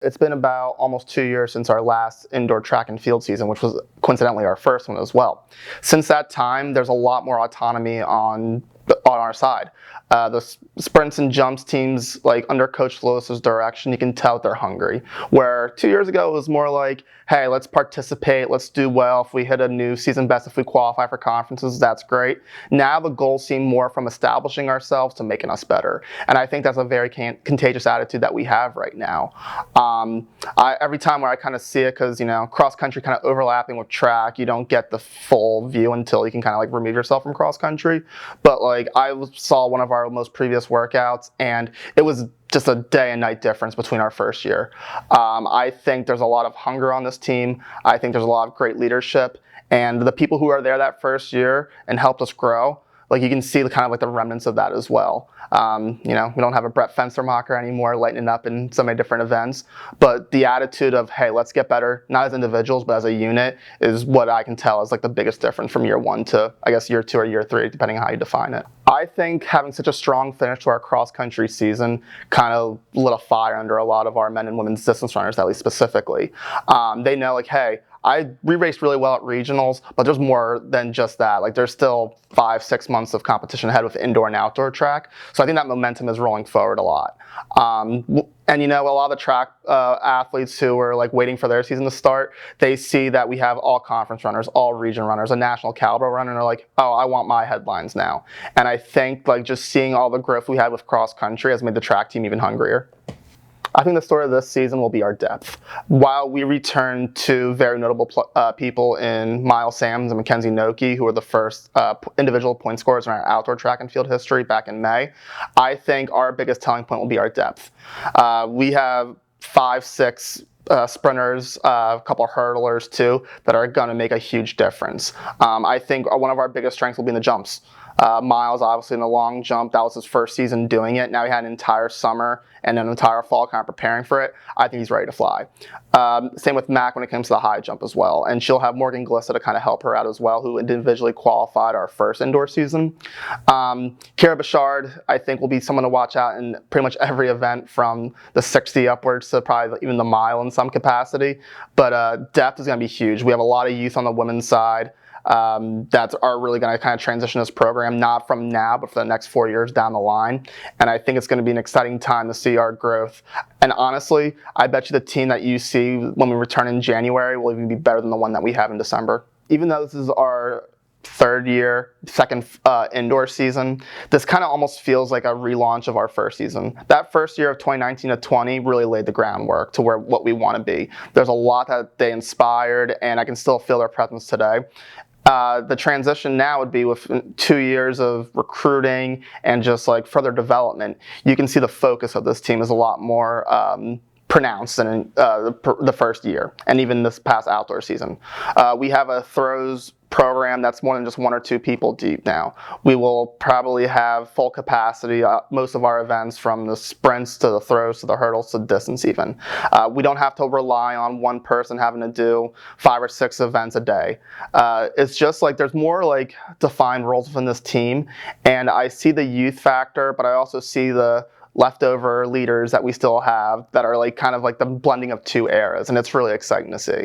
it's been about almost 2 years since our last indoor track and field season, which was coincidentally our first one as well. Since that time, there's a lot more autonomy on our side. The sprints and jumps teams, like under Coach Lewis's direction, you can tell that they're hungry. Where 2 years ago it was more like, hey, let's participate, let's do well. If we hit a new season best, if we qualify for conferences, that's great. Now the goals seem more from establishing ourselves to making us better. And I think that's a very contagious attitude that we have right now. Every time where I kind of see it, because, cross country kind of overlapping with track, you don't get the full view until you can kind of like remove yourself from cross country. But like I saw one of our most previous workouts, and it was just a day and night difference between our first year. I think there's a lot of hunger on this team. I think there's a lot of great leadership, and the people who are there that first year and helped us grow, like you can see the kind of like the remnants of that as well. We don't have a Brett Fenstermacher anymore lighting up in so many different events, but the attitude of, hey, let's get better, not as individuals, but as a unit, is what I can tell is like the biggest difference from year one to, I guess, year two or year three, depending on how you define it. I think having such a strong finish to our cross-country season kind of lit a fire under a lot of our men and women's distance runners, at least specifically. They know, like, hey, we raced really well at regionals, but there's more than just that. Like, there's still 5-6 months of competition ahead with indoor and outdoor track. So I think that momentum is rolling forward a lot. And a lot of the track athletes who are like waiting for their season to start, they see that we have all conference runners, all region runners, a national caliber runner, and they're like, oh, I want my headlines now. And I think like just seeing all the growth we had with cross country has made the track team even hungrier. I think the story of this season will be our depth. While we return to very notable people in Miles Sams and Mackenzie Noki, who were the first individual point scorers in our outdoor track and field history back in May, I think our biggest telling point will be our depth. We have 5-6 sprinters, a couple of hurdlers too, that are going to make a huge difference. I think one of our biggest strengths will be in the jumps. Miles, obviously, in the long jump, that was his first season doing it. Now he had an entire summer and an entire fall kind of preparing for it. I think he's ready to fly. Same with Mac when it comes to the high jump as well. And she'll have Morgan Glissa to kind of help her out as well, who individually qualified our first indoor season. Kira Bouchard, I think, will be someone to watch out in pretty much every event from the 60 upwards to probably even the mile in some capacity. But depth is going to be huge. We have a lot of youth on the women's side that are really going to kind of transition this program, not from now, but for the next 4 years down the line. And I think it's going to be an exciting time to see our growth. And honestly, I bet you the team that you see when we return in January will even be better than the one that we have in December. Even though this is our second indoor season, this kind of almost feels like a relaunch of our first season. That first year of 2019 to 20 really laid the groundwork to what we want to be. There's a lot that they inspired, and I can still feel their presence today. The transition now would be with 2 years of recruiting and just like further development. You can see the focus of this team is a lot more pronounced than in the first year, and even this past outdoor season. We have a throws program that's more than just 1 or 2 people deep now. We will probably have full capacity most of our events, from the sprints to the throws to the hurdles to distance even. We don't have to rely on one person having to do 5 or 6 events a day. It's just like there's more like defined roles within this team, and I see the youth factor, but I also see the leftover leaders that we still have that are like kind of like the blending of 2 eras, and it's really exciting to see.